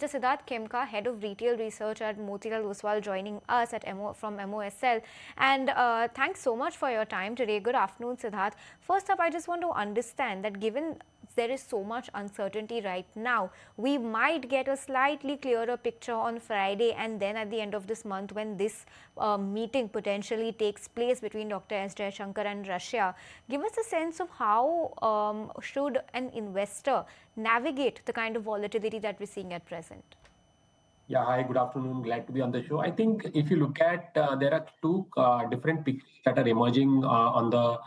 Mr. Siddharth Khemka, Head of Retail Research at Motilal Oswal, joining us at from MOSL. And thanks so much for your time today. Good afternoon, Siddharth. First up, I just want to understand that given there is so much uncertainty right now, we might get a slightly clearer picture on Friday, and then at the end of this month when this meeting potentially takes place between Dr. S. Jaishankar and Russia. Give us a sense of how should an investor navigate the kind of volatility that we're seeing at present? Yeah, hi, good afternoon. Glad to be on the show. I think if you look at, there are two different pictures that are emerging on the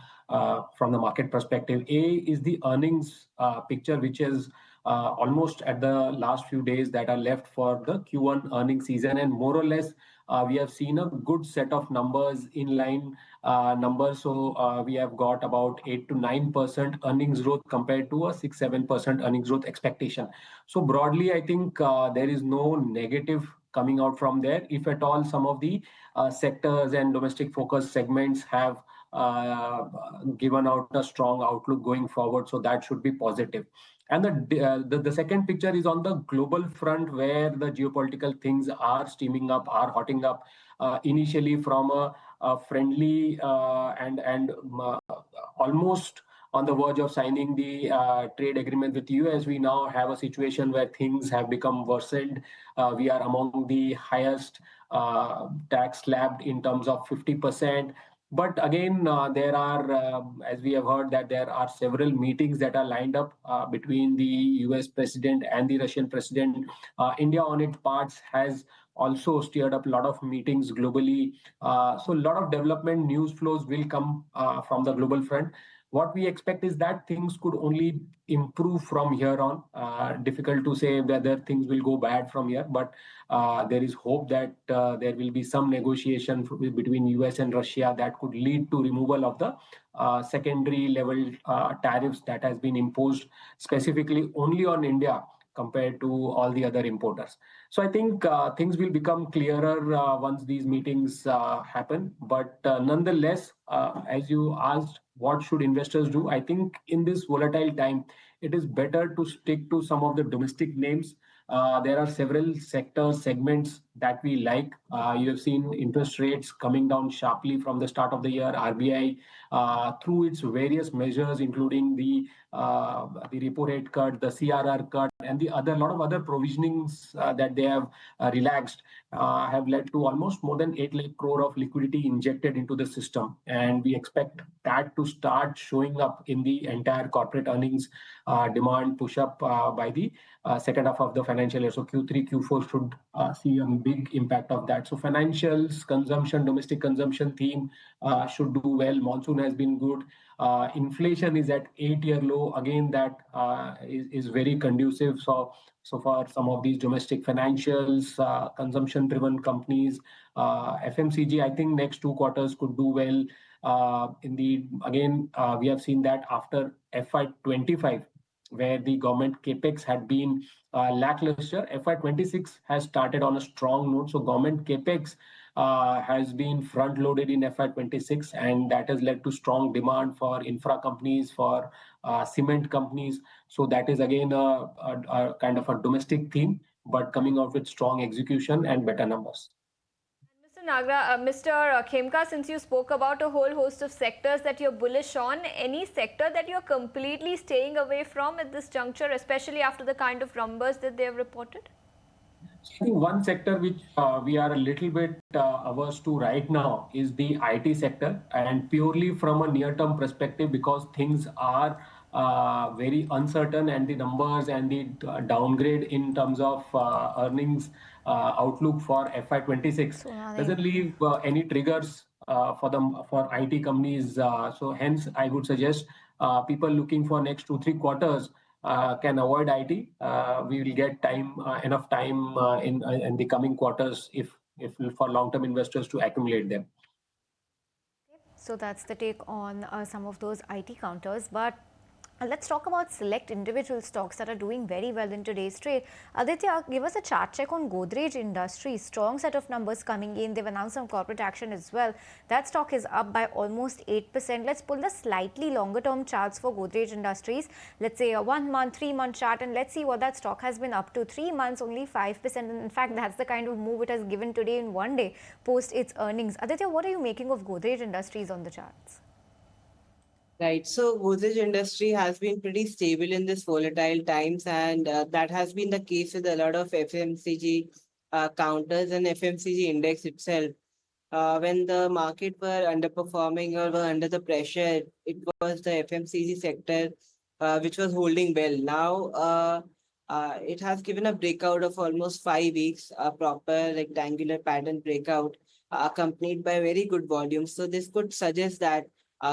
from the market perspective. A is the earnings picture, which is almost at the last few days that are left for the Q1 earnings season, and more or less we have seen a good set of numbers in line numbers. So we have got about 8 to 9% earnings growth compared to a 6-7% earnings growth expectation. So broadly, I think there is no negative coming out from there. If at all, some of the sectors and domestic focus segments have given out a strong outlook going forward, so that should be positive. And the second picture is on the global front, where the geopolitical things are steaming up, are hotting up. Initially, from a friendly and almost on the verge of signing the trade agreement with US, we now have a situation where things have become worsened. We are among the highest tax slabbed in terms of 50%. But again, there are, as we have heard, that there are several meetings that are lined up between the US president and the Russian president. India, on its parts, has also steered up a lot of meetings globally. So a lot of development news flows will come from the global front. What we expect is that things could only improve from here on. Difficult to say whether things will go bad from here, but there is hope that there will be some negotiation between US and Russia that could lead to removal of the secondary level tariffs that has been imposed specifically only on India compared to all the other importers. So I think things will become clearer once these meetings happen. But nonetheless, as you asked, what should investors do? I think in this volatile time, it is better to stick to some of the domestic names. There are several sectors, segments that we like. You have seen interest rates coming down sharply from the start of the year. RBI, through its various measures, including the repo rate cut, the CRR cut, and the other lot of other provisionings that they have relaxed, have led to almost more than 8 lakh crore of liquidity injected into the system. And we expect that to start showing up in the entire corporate earnings demand push up by the second half of the financial year. So Q3, Q4 should see a big impact of that. So financials, consumption, domestic consumption theme should do well. Monsoon has been good. Inflation is at 8-year low. Again, that is very conducive. So far, some of these domestic financials, consumption-driven companies, FMCG, I think next 2 quarters could do well. We have seen that after FY25, where the government capex had been lackluster, FY26 has started on a strong note. So government capex has been front loaded in FY26, and that has led to strong demand for infra companies, for cement companies. So that is again a kind of a domestic theme, but coming out with strong execution and better numbers. Mr. Khemka, since you spoke about a whole host of sectors that you're bullish on, any sector that you're completely staying away from at this juncture, especially after the kind of numbers that they have reported? I think one sector which we are a little bit averse to right now is the IT sector, and purely from a near-term perspective, because things are very uncertain, and the numbers and the downgrade in terms of earnings outlook for FY26 doesn't leave any triggers for IT companies. So hence, I would suggest people looking for next 2-3 quarters can avoid IT. We will get enough time in the coming quarters if for long-term investors to accumulate them. So that's the take on some of those IT counters. But Let's talk about select individual stocks that are doing very well in today's trade. Aditya, give us a chart check on Godrej Industries. Strong set of numbers coming in. They've announced some corporate action as well. That stock is up by almost 8%. Let's pull the slightly longer term charts for Godrej Industries. Let's say a 1 month, 3 month chart, and let's see what that stock has been up to. 3 months, only 5%. And in fact, that's the kind of move it has given today in one day post its earnings. Aditya, what are you making of Godrej Industries on the charts? Right. So Godrej industry has been pretty stable in this volatile times, and that has been the case with a lot of FMCG counters and FMCG index itself. When the market were underperforming or were under the pressure, it was the FMCG sector which was holding well. Now, it has given a breakout of almost 5 weeks, a proper rectangular pattern breakout, accompanied by very good volume. So this could suggest that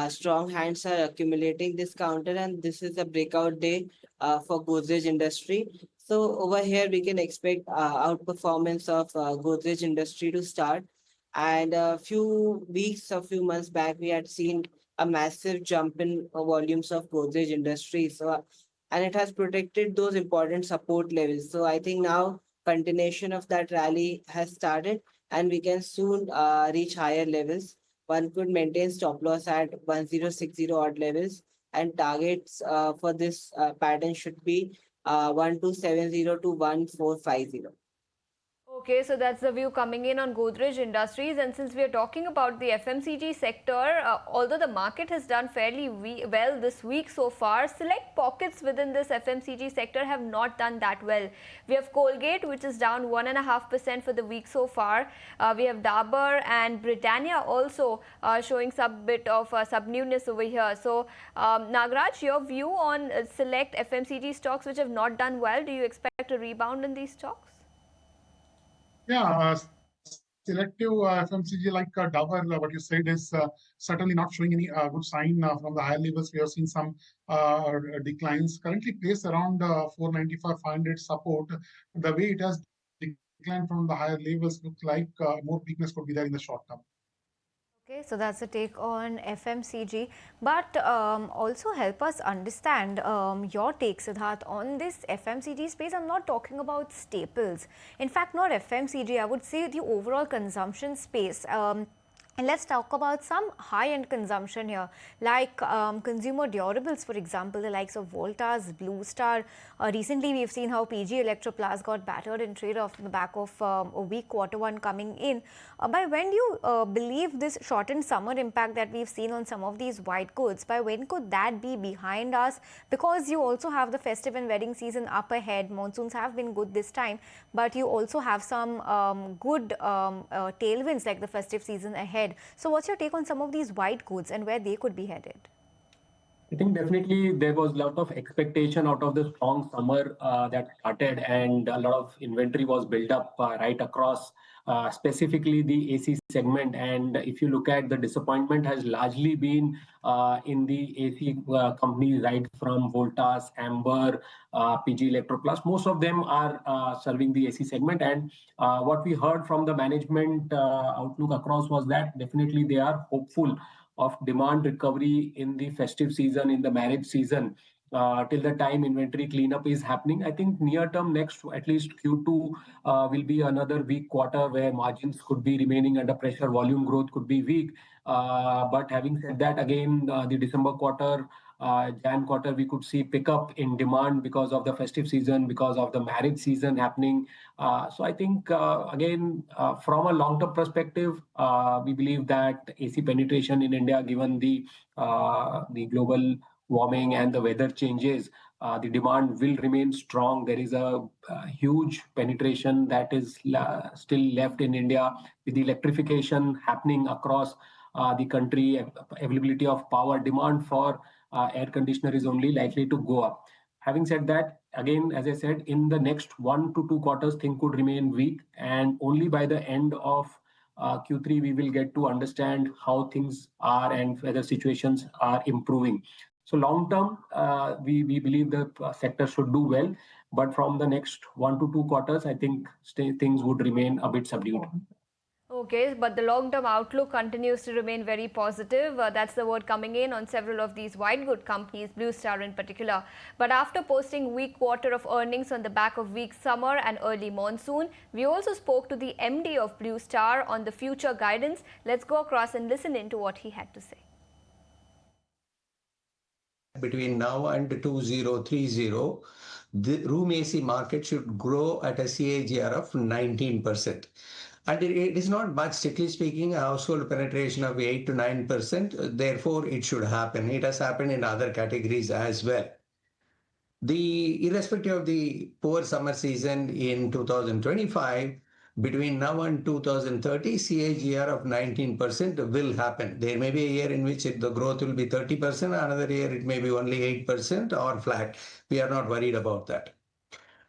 strong hands are accumulating this counter, and this is a breakout day for Godrej industry. So over here, we can expect outperformance of Godrej industry to start. And a few weeks, a few months back, we had seen a massive jump in volumes of Godrej Industries. So, and it has protected those important support levels. So I think now continuation of that rally has started, and we can soon reach higher levels. One could maintain stop loss at 1060 odd levels, and targets for this pattern should be 1270 to 1450. Okay, so that's the view coming in on Godrej Industries. And since we are talking about the FMCG sector, although the market has done fairly well this week so far, select pockets within this FMCG sector have not done that well. We have Colgate, which is down 1.5% for the week so far. We have Dabur and Britannia also showing some bit of subnewness over here. So, Nagraj, your view on select FMCG stocks which have not done well, do you expect a rebound in these stocks? Yeah, selective FMCG like Dabur, what you said is certainly not showing any good sign from the higher levels. We have seen some declines. Currently placed around 495, 500 support. The way it has declined from the higher levels looks like more weakness could be there in the short term. Okay, so that's the take on FMCG. But also help us understand your take, Siddharth, on this FMCG space. I'm not talking about staples. In fact, not FMCG. I would say the overall consumption space. And let's talk about some high-end consumption here, like consumer durables, for example, the likes of Voltas, Blue Star. Recently, we've seen how PG Electroplast got battered in trade off the back of a weak Q1 coming in. By when do you believe this shortened summer impact that we've seen on some of these white goods, by when could that be behind us? Because you also have the festive and wedding season up ahead. Monsoons have been good this time, but you also have some good tailwinds like the festive season ahead. So what's your take on some of these white goods and where they could be headed? I think definitely there was a lot of expectation out of the strong summer that started, and a lot of inventory was built up right across, specifically the AC segment. And if you look at the disappointment, has largely been in the AC companies, right from Voltas, Amber, PG Electroplast. Most of them are serving the AC segment, and what we heard from the management outlook across was that definitely they are hopeful of demand recovery in the festive season, in the marriage season, till the time inventory cleanup is happening. I think near term, next at least Q2 will be another weak quarter where margins could be remaining under pressure, volume growth could be weak. But having said that, again, the December quarter, Jan quarter, we could see pickup in demand because of the festive season, because of the marriage season happening. So I think, again, from a long-term perspective, we believe that AC penetration in India, given the global warming and the weather changes, the demand will remain strong. There is a huge penetration that is still left in India with the electrification happening across the country. Availability of power, demand for air conditioner is only likely to go up. Having said that, again, as I said, in the next 1 to 2 quarters, things could remain weak, and only by the end of Q3 we will get to understand how things are and whether situations are improving. So long term, we believe the sector should do well, but from the next 1 to 2 quarters, I think things would remain a bit subdued. Okay, but the long-term outlook continues to remain very positive. That's the word coming in on several of these white good companies, Blue Star in particular. But after posting weak quarter of earnings on the back of weak summer and early monsoon, we also spoke to the MD of Blue Star on the future guidance. Let's go across and listen into what he had to say. Between now and 2030, the room AC market should grow at a CAGR of 19%. And it is not much, strictly speaking, a household penetration of 8 to 9%. Therefore, it should happen. It has happened in other categories as well. Irrespective of the poor summer season in 2025, between now and 2030, CAGR of 19% will happen. There may be a year in which the growth will be 30%, another year it may be only 8% or flat. We are not worried about that.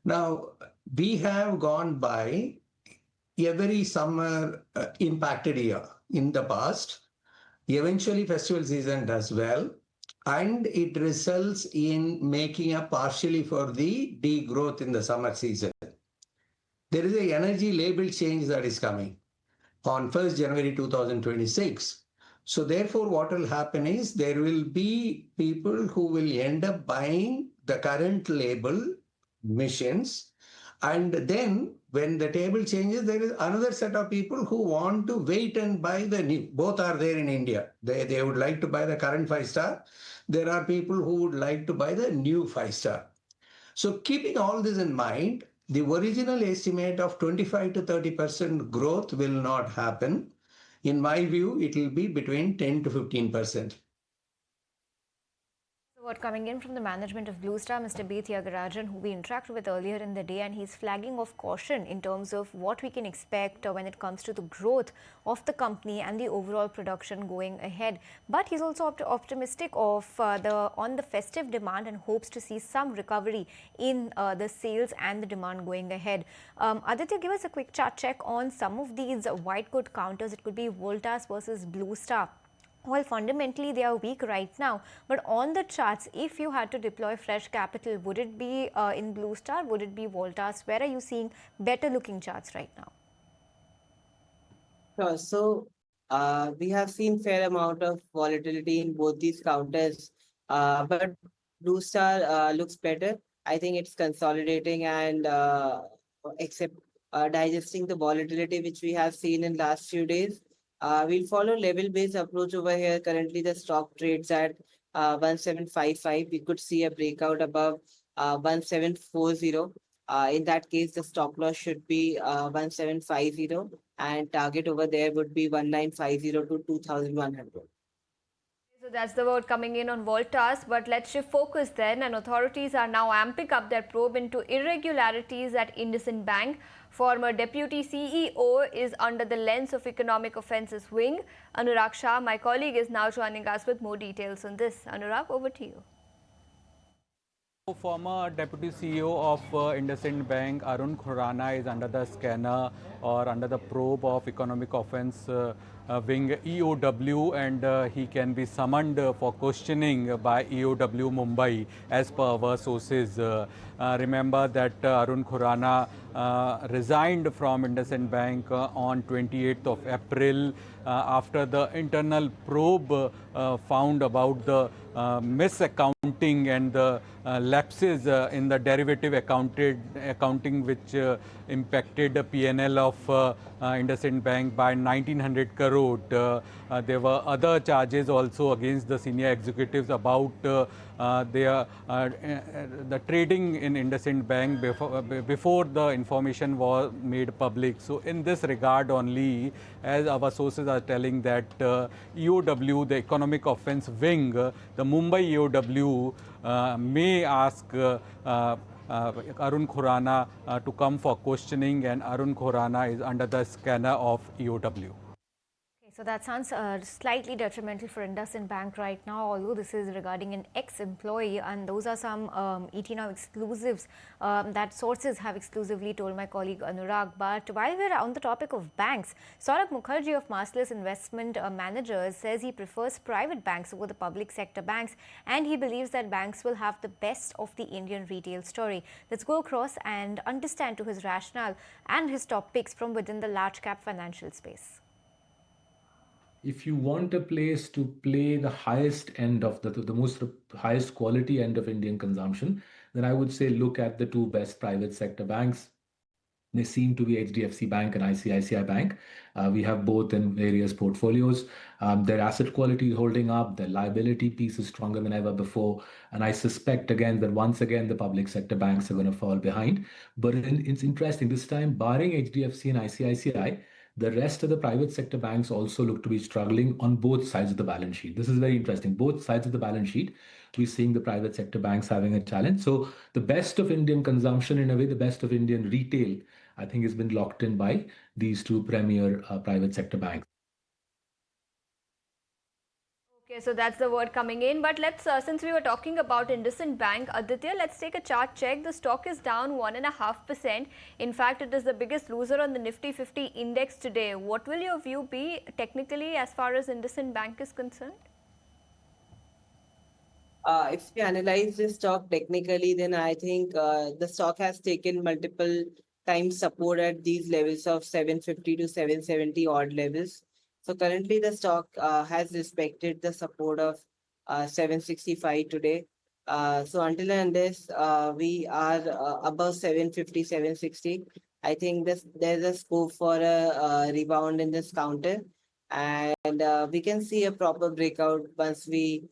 Now, we have gone by every summer impacted year in the past. Eventually, festival season does well, and it results in making up partially for the degrowth in the summer season. There is an energy label change that is coming on 1st January 2026. So therefore, what will happen is there will be people who will end up buying the current label machines, and then when the table changes, there is another set of people who want to wait and buy the new. Both are there in India. They would like to buy the current 5-star. There are people who would like to buy the new 5-star. So keeping all this in mind, the original estimate of 25 to 30% growth will not happen. In my view, it will be between 10 to 15%. What coming in from the management of Blue Star, Mr. B. Thiagarajan, who we interacted with earlier in the day, and he's flagging off caution in terms of what we can expect when it comes to the growth of the company and the overall production going ahead. But he's also optimistic of on the festive demand and hopes to see some recovery in the sales and the demand going ahead. Aditya, give us a quick chart check on some of these white good counters. It could be Voltas versus Blue Star. Well, fundamentally, they are weak right now. But on the charts, if you had to deploy fresh capital, would it be in Blue Star? Would it be Voltas? Where are you seeing better looking charts right now? Sure. So we have seen fair amount of volatility in both these counters, but Blue Star looks better. I think it's consolidating and except digesting the volatility which we have seen in last few days. We'll follow level-based approach over here. Currently, the stock trades at 1755. We could see a breakout above 1740. In that case, the stop loss should be 1750, and target over there would be 1950 to 2100. So that's the word coming in on Voltas, but let's shift focus then, and authorities are now amping up their probe into irregularities at Indent Bank. Former Deputy CEO is under the lens of economic offences wing. Anurag Shah, my colleague, is now joining us with more details on this. Anurag, over to you. Former Deputy CEO of Indent Bank, Arun Khurana, is under the scanner or under the probe of economic offence wing EOW, and he can be summoned for questioning by EOW Mumbai as per our sources. Remember that Arun Khurana resigned from Indent Bank on 28th of April after the internal probe found about the misaccounting and the lapses in the derivative accounting which impacted the PNL of Indent Bank by 1900 crore. There were other charges also against the senior executives about the trading in Indent Bank before the information was made public. So in this regard only, as our sources are telling, that EOW, the economic offence wing, the Mumbai EOW may ask Arun Khurana to come for questioning, and Arun Khurana is under the scanner of EOW. So that sounds slightly detrimental for IndusInd Bank right now, although this is regarding an ex-employee, and those are some ET Now exclusives that sources have exclusively told my colleague Anurag. But while we're on the topic of banks, Saurabh Mukherjee of Marcellus Investment Managers says he prefers private banks over the public sector banks, and he believes that banks will have the best of the Indian retail story. Let's go across and understand to his rationale and his top picks from within the large cap financial space. If you want a place to play the highest end of the most highest quality end of Indian consumption, then I would say look at the two best private sector banks. They seem to be HDFC Bank and ICICI Bank. We have both in various portfolios. Their asset quality is holding up. Their liability piece is stronger than ever before. And I suspect again that once again the public sector banks are going to fall behind. But it's interesting this time, barring HDFC and ICICI, the rest of the private sector banks also look to be struggling on both sides of the balance sheet. This is very interesting. Both sides of the balance sheet, we're seeing the private sector banks having a challenge. So the best of Indian consumption, in a way, the best of Indian retail, I think has been locked in by these two premier private sector banks. Okay, so that's the word coming in. But let's, since we were talking about IndusInd Bank, Aditya, let's take a chart check. The stock is down 1.5%. In fact, it is the biggest loser on the Nifty 50 index today. What will your view be technically as far as IndusInd Bank is concerned? If we analyze this stock technically, then I think the stock has taken multiple times support at these levels of 750 to 770 odd levels. So currently the stock has respected the support of 765 today. So until and unless we are above 750, 760, I think there's a scope for a rebound in this counter. And we can see a proper breakout once we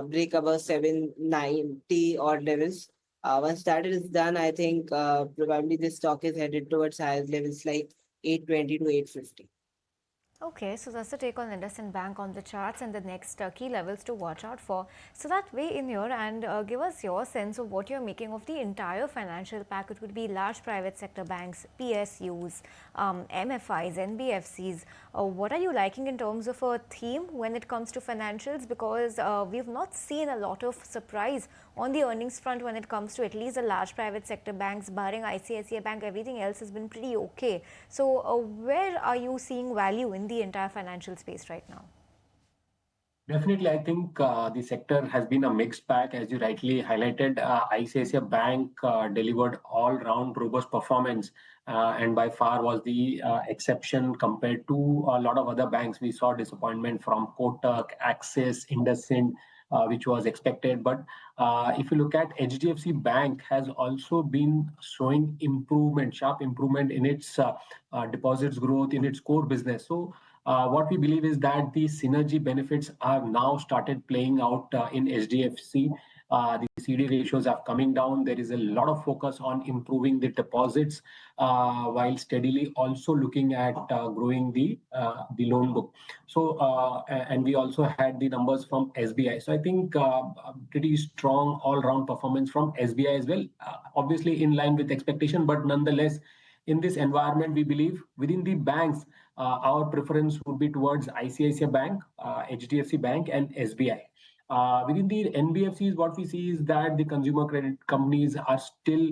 break above 790 odd levels. Once that is done, I think probably this stock is headed towards higher levels like 820 to 850. Okay, so that's the take on IndusInd Bank on the charts and the next key levels to watch out for. So that way in here and give us your sense of what you're making of the entire financial pack. It would be large private sector banks, PSUs, MFIs, NBFCs. What are you liking in terms of a theme when it comes to financials? Because we've not seen a lot of surprise on the earnings front when it comes to at least the large private sector banks, barring ICICI Bank. Everything else has been pretty okay. So where are you seeing value in the entire financial space right now? Definitely, I think the sector has been a mixed bag, as you rightly highlighted. ICICI Bank delivered all-round robust performance, and by far was the exception compared to a lot of other banks. We saw disappointment from Kotak, Axis, IndusInd, which was expected. But if you look at HDFC Bank, has also been showing improvement, sharp improvement in its deposits growth in its core business. So what we believe is that the synergy benefits are now started playing out in HDFC. The CD ratios are coming down. There is a lot of focus on improving the deposits while steadily also looking at growing the loan book. So and we also had the numbers from SBI. So I think pretty strong all-round performance from SBI as well. Obviously in line with expectation, but nonetheless in this environment, we believe within the banks, our preference would be towards ICICI Bank, HDFC Bank, and SBI. Within the NBFCs, what we see is that the consumer credit companies are still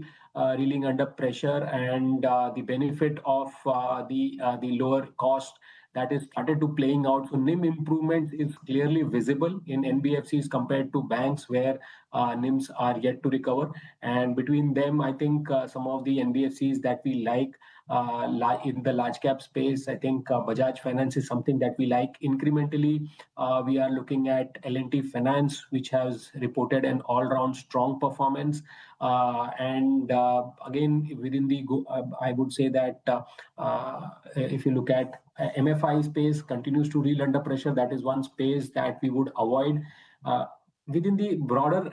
reeling under pressure, and the benefit of the lower cost that is started to playing out. So NIM improvement is clearly visible in NBFCs compared to banks where NIMs are yet to recover. And between them, I think some of the NBFCs that we like in the large cap space, I think Bajaj Finance is something that we like. Incrementally, we are looking at L&T Finance, which has reported an all-round strong performance. And again, within the, I would say that if you look at MFI space, continues to reel under pressure. That is one space that we would avoid. Within the broader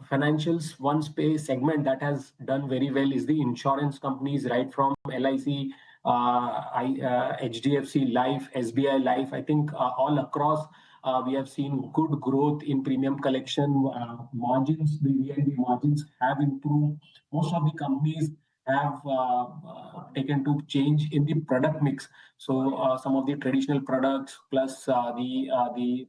financials, one space segment that has done very well is the insurance companies, right from LIC, HDFC Life, SBI Life. I think all across we have seen good growth in premium collection margins. The VNB margins have improved. Most of the companies have taken to change in the product mix. So some of the traditional products plus the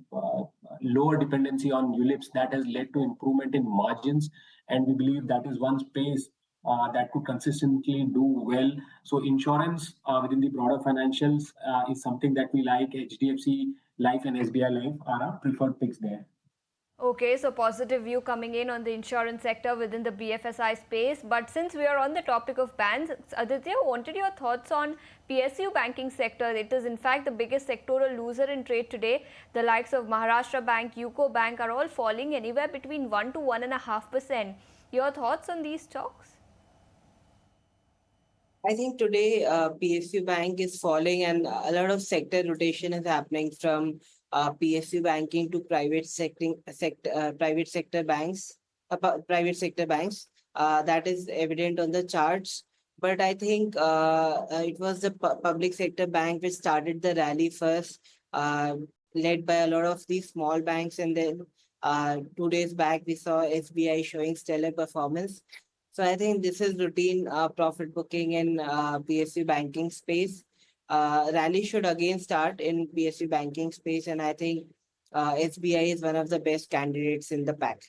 lower dependency on ULIPs, that has led to improvement in margins, and we believe that is one space that could consistently do well. So insurance within the broader financials is something that we like. HDFC Life and SBI Life are our preferred picks there. Okay, so positive view coming in on the insurance sector within the BFSI space. But since we are on the topic of bans, Aditya, wanted your thoughts on PSU banking sector. It is in fact the biggest sectoral loser in trade today. The likes of Maharashtra Bank, UCO Bank are all falling anywhere between 1 to 1.5%. Your thoughts on these stocks? I think today PSU Bank is falling, and a lot of sector rotation is happening from PSU banking to private sector banks, private sector banks. That is evident on the charts. But I think it was the public sector bank which started the rally first, led by a lot of these small banks, and then 2 days back we saw SBI showing stellar performance. So I think this is routine profit booking in PSU banking space. Rally should again start in PSU banking space, and I think SBI is one of the best candidates in the pack.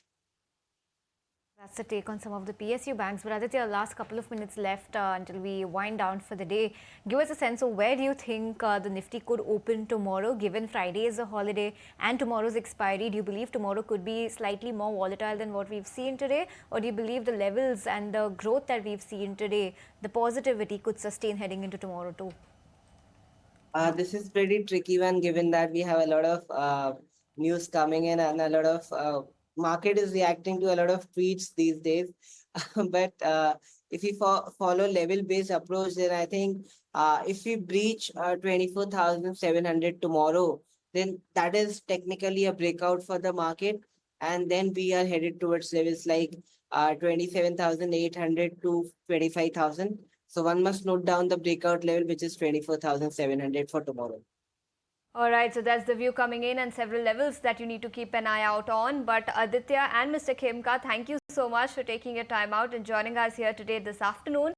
That's the take on some of the PSU banks. But Aditya, last couple of minutes left until we wind down for the day. Give us a sense of where do you think the Nifty could open tomorrow, given Friday is a holiday and tomorrow's expiry? Do you believe tomorrow could be slightly more volatile than what we've seen today? Or do you believe the levels and the growth that we've seen today, the positivity could sustain heading into tomorrow too? This is pretty tricky one, given that we have a lot of news coming in and a lot of market is reacting to a lot of tweets these days. But if we follow level-based approach, then I think if we breach 24,700 tomorrow, then that is technically a breakout for the market, and then we are headed towards levels like 27,800 to 25,000. So one must note down the breakout level, which is 24,700 for tomorrow. All right, so that's the view coming in and several levels that you need to keep an eye out on. But Aditya and Mr. Khemka, thank you so much for taking your time out and joining us here today this afternoon.